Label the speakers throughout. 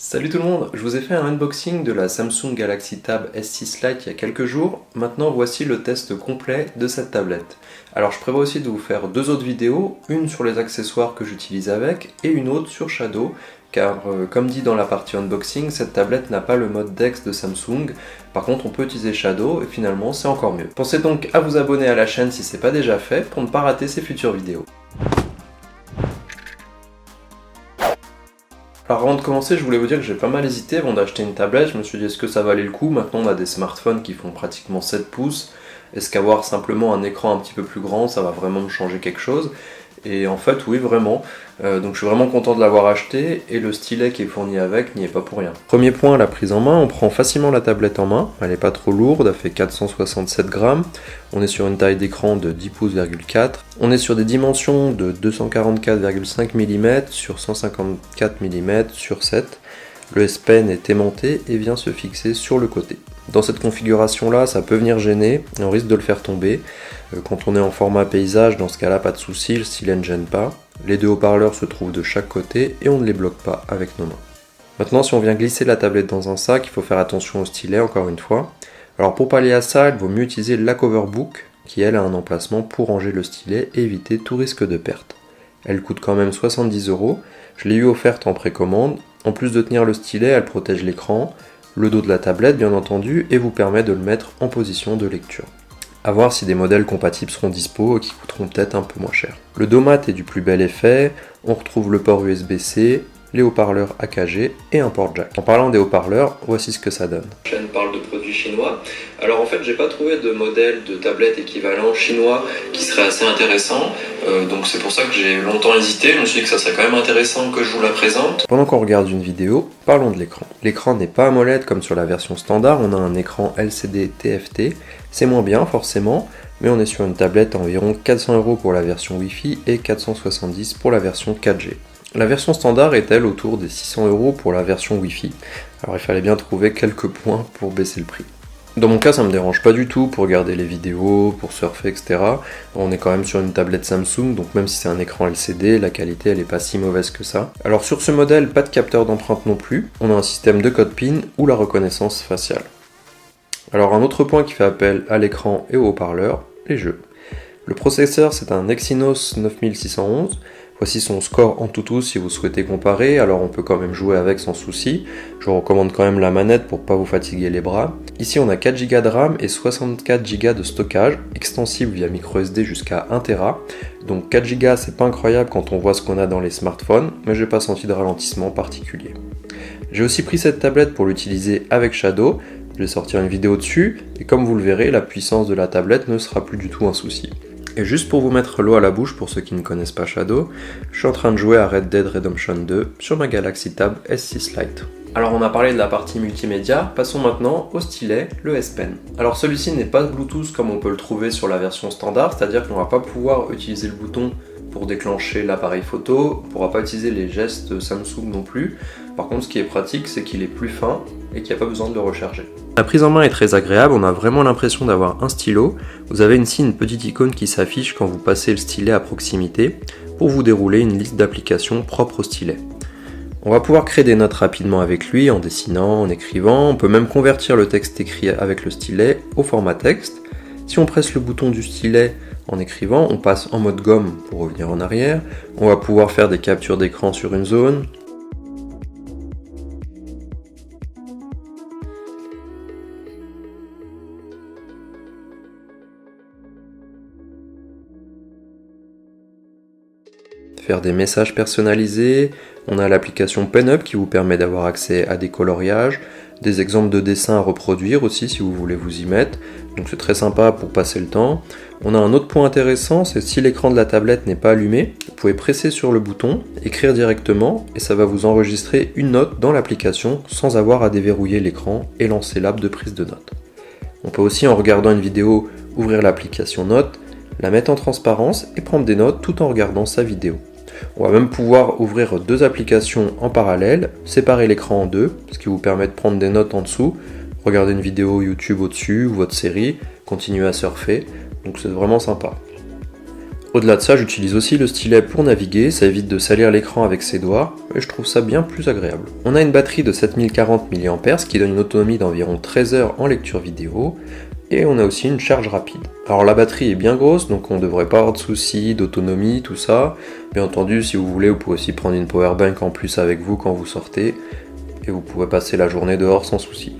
Speaker 1: Salut tout le monde, je vous ai fait un unboxing de la Samsung Galaxy Tab S6 Lite il y a quelques jours. Maintenant voici le test complet de cette tablette. Alors je prévois aussi de vous faire deux autres vidéos, une sur les accessoires que j'utilise avec et une autre sur Shadow, car comme dit dans la partie unboxing, cette tablette n'a pas le mode DeX de Samsung. Par contre on peut utiliser Shadow et finalement c'est encore mieux. Pensez donc à vous abonner à la chaîne si ce n'est pas déjà fait pour ne pas rater ces futures vidéos. Alors avant de commencer, je voulais vous dire que j'ai pas mal hésité avant d'acheter une tablette. Je me suis dit est-ce que ça valait le coup? Maintenant on a des smartphones qui font pratiquement 7 pouces. Est-ce qu'avoir simplement un écran un petit peu plus grand, ça va vraiment me changer quelque chose? Et en fait oui, vraiment. Donc je suis vraiment content de l'avoir acheté et le stylet qui est fourni avec n'y est pas pour rien. Premier point, la prise en main. On prend facilement la tablette en main. Elle n'est pas trop lourde, elle fait 467 grammes. On est sur une taille d'écran de 10 pouces,4. On est sur des dimensions de 244,5 mm sur 154 mm sur 7. Le S Pen est aimanté et vient se fixer sur le côté. Dans cette configuration là, ça peut venir gêner et on risque de le faire tomber. Quand on est en format paysage, dans ce cas là, pas de souci, le stylet ne gêne pas. Les deux haut-parleurs se trouvent de chaque côté et on ne les bloque pas avec nos mains. Maintenant, si on vient glisser la tablette dans un sac, il faut faire attention au stylet encore une fois. Alors pour pallier à ça, il vaut mieux utiliser la Coverbook qui elle a un emplacement pour ranger le stylet et éviter tout risque de perte. Elle coûte quand même 70 €. Je l'ai eu offerte en précommande. En plus de tenir le stylet, elle protège l'écran, le dos de la tablette bien entendu, et vous permet de le mettre en position de lecture. A voir si des modèles compatibles seront dispo et qui coûteront peut-être un peu moins cher. Le dos mat est du plus bel effet, on retrouve le port USB-C, les haut-parleurs AKG et un port jack. En parlant des haut-parleurs, voici ce que ça donne. La chaîne parle de produits chinois. Alors en fait, j'ai pas trouvé de modèle de tablette équivalent chinois qui serait assez intéressant. Donc c'est pour ça que j'ai longtemps hésité. Je me suis dit que ça serait quand même intéressant que je vous la présente. Pendant qu'on regarde une vidéo, parlons de l'écran. L'écran n'est pas AMOLED comme sur la version standard. On a un écran LCD TFT. C'est moins bien forcément, mais on est sur une tablette à environ 400 € pour la version Wi-Fi et 470 € pour la version 4G. La version standard est-elle autour des 600 € pour la version Wi-Fi. Alors il fallait bien trouver quelques points pour baisser le prix. Dans mon cas, ça me dérange pas du tout pour regarder les vidéos, pour surfer, etc. On est quand même sur une tablette Samsung, donc même si c'est un écran LCD, la qualité elle est pas si mauvaise que ça. Alors sur ce modèle, pas de capteur d'empreinte non plus. On a un système de code PIN ou la reconnaissance faciale. Alors un autre point qui fait appel à l'écran et aux haut-parleurs, les jeux. Le processeur c'est un Exynos 9611. Voici son score AnTuTu si vous souhaitez comparer, alors on peut quand même jouer avec sans souci. Je vous recommande quand même la manette pour pas vous fatiguer les bras. Ici on a 4 Go de RAM et 64 Go de stockage, extensible via microSD jusqu'à 1 Tera. Donc 4 Go c'est pas incroyable quand on voit ce qu'on a dans les smartphones, mais j'ai pas senti de ralentissement particulier. J'ai aussi pris cette tablette pour l'utiliser avec Shadow. Je vais sortir une vidéo dessus, et comme vous le verrez, la puissance de la tablette ne sera plus du tout un souci. Et juste pour vous mettre l'eau à la bouche pour ceux qui ne connaissent pas Shadow, je suis en train de jouer à Red Dead Redemption 2 sur ma Galaxy Tab S6 Lite. Alors on a parlé de la partie multimédia, passons maintenant au stylet, le S Pen. Alors celui-ci n'est pas Bluetooth comme on peut le trouver sur la version standard, c'est-à-dire qu'on ne va pas pouvoir utiliser le bouton pour déclencher l'appareil photo, on ne pourra pas utiliser les gestes Samsung non plus. Par contre ce qui est pratique c'est qu'il est plus fin et qu'il n'y a pas besoin de le recharger. La prise en main est très agréable, on a vraiment l'impression d'avoir un stylo. Vous avez ici une petite icône qui s'affiche quand vous passez le stylet à proximité pour vous dérouler une liste d'applications propres au stylet. On va pouvoir créer des notes rapidement avec lui en dessinant, en écrivant, on peut même convertir le texte écrit avec le stylet au format texte. Si on presse le bouton du stylet en écrivant, on passe en mode gomme pour revenir en arrière, on va pouvoir faire des captures d'écran sur une zone, faire des messages personnalisés, on a l'application PenUp qui vous permet d'avoir accès à des coloriages, des exemples de dessins à reproduire aussi si vous voulez vous y mettre, donc c'est très sympa pour passer le temps. On a un autre point intéressant, c'est si l'écran de la tablette n'est pas allumé, vous pouvez presser sur le bouton, écrire directement et ça va vous enregistrer une note dans l'application sans avoir à déverrouiller l'écran et lancer l'app de prise de notes. On peut aussi en regardant une vidéo ouvrir l'application Notes, la mettre en transparence et prendre des notes tout en regardant sa vidéo. On va même pouvoir ouvrir deux applications en parallèle, séparer l'écran en deux, ce qui vous permet de prendre des notes en dessous, regarder une vidéo YouTube au-dessus ou votre série, continuer à surfer, donc c'est vraiment sympa. Au-delà de ça, j'utilise aussi le stylet pour naviguer, ça évite de salir l'écran avec ses doigts, et je trouve ça bien plus agréable. On a une batterie de 7040 mAh, ce qui donne une autonomie d'environ 13 heures en lecture vidéo, et on a aussi une charge rapide. Alors la batterie est bien grosse, donc on ne devrait pas avoir de soucis d'autonomie, tout ça. Bien entendu, si vous voulez, vous pouvez aussi prendre une powerbank en plus avec vous quand vous sortez, et vous pouvez passer la journée dehors sans souci.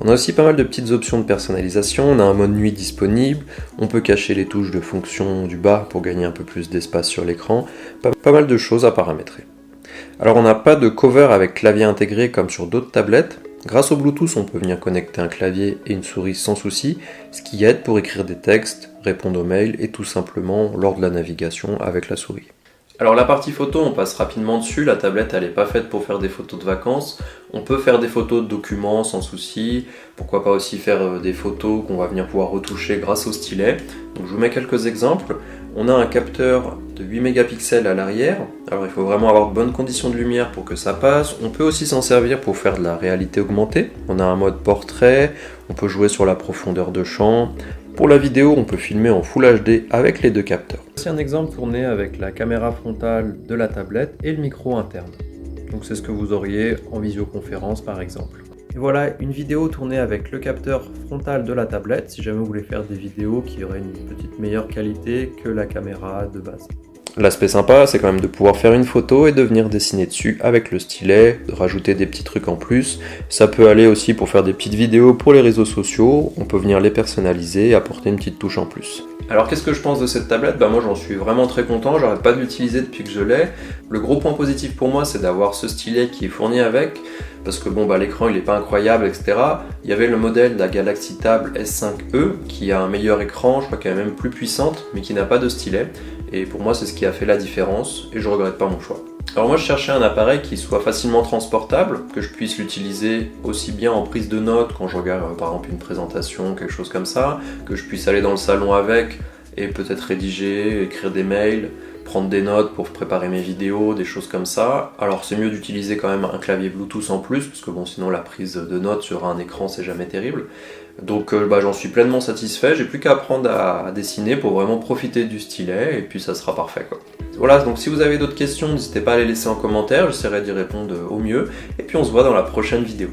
Speaker 1: On a aussi pas mal de petites options de personnalisation, on a un mode nuit disponible, on peut cacher les touches de fonction du bas pour gagner un peu plus d'espace sur l'écran, pas mal de choses à paramétrer. Alors on n'a pas de cover avec clavier intégré comme sur d'autres tablettes. Grâce au Bluetooth, on peut venir connecter un clavier et une souris sans souci, ce qui aide pour écrire des textes, répondre aux mails et tout simplement lors de la navigation avec la souris. Alors la partie photo, on passe rapidement dessus, la tablette elle n'est pas faite pour faire des photos de vacances, on peut faire des photos de documents sans souci, pourquoi pas aussi faire des photos qu'on va venir pouvoir retoucher grâce au stylet. Donc je vous mets quelques exemples. On a un capteur de 8 mégapixels à l'arrière, alors il faut vraiment avoir de bonnes conditions de lumière pour que ça passe. On peut aussi s'en servir pour faire de la réalité augmentée, on a un mode portrait, on peut jouer sur la profondeur de champ. Pour la vidéo, on peut filmer en Full HD avec les deux capteurs. C'est un exemple tourné avec la caméra frontale de la tablette et le micro interne. Donc c'est ce que vous auriez en visioconférence par exemple. Et voilà une vidéo tournée avec le capteur frontal de la tablette, si jamais vous voulez faire des vidéos qui auraient une petite meilleure qualité que la caméra de base. L'aspect sympa, c'est quand même de pouvoir faire une photo et de venir dessiner dessus avec le stylet, de rajouter des petits trucs en plus. Ça peut aller aussi pour faire des petites vidéos pour les réseaux sociaux, on peut venir les personnaliser et apporter une petite touche en plus. Alors qu'est-ce que je pense de cette tablette ? Moi j'en suis vraiment très content, j'arrête pas de l'utiliser depuis que je l'ai. Le gros point positif pour moi c'est d'avoir ce stylet qui est fourni avec, parce que l'écran il est pas incroyable, etc. Il y avait le modèle de la Galaxy Tab S5e qui a un meilleur écran, je crois qu'elle est même plus puissante, mais qui n'a pas de stylet. Et pour moi c'est ce qui a fait la différence et je regrette pas mon choix. Alors moi je cherchais un appareil qui soit facilement transportable, que je puisse l'utiliser aussi bien en prise de notes quand je regarde par exemple une présentation, quelque chose comme ça, que je puisse aller dans le salon avec et peut-être rédiger, écrire des mails, prendre des notes pour préparer mes vidéos, des choses comme ça. Alors c'est mieux d'utiliser quand même un clavier Bluetooth en plus, parce que sinon la prise de notes sur un écran c'est jamais terrible. Donc j'en suis pleinement satisfait, j'ai plus qu'à apprendre à dessiner pour vraiment profiter du stylet et puis ça sera parfait quoi. Voilà, donc si vous avez d'autres questions, n'hésitez pas à les laisser en commentaire, j'essaierai d'y répondre au mieux et puis on se voit dans la prochaine vidéo.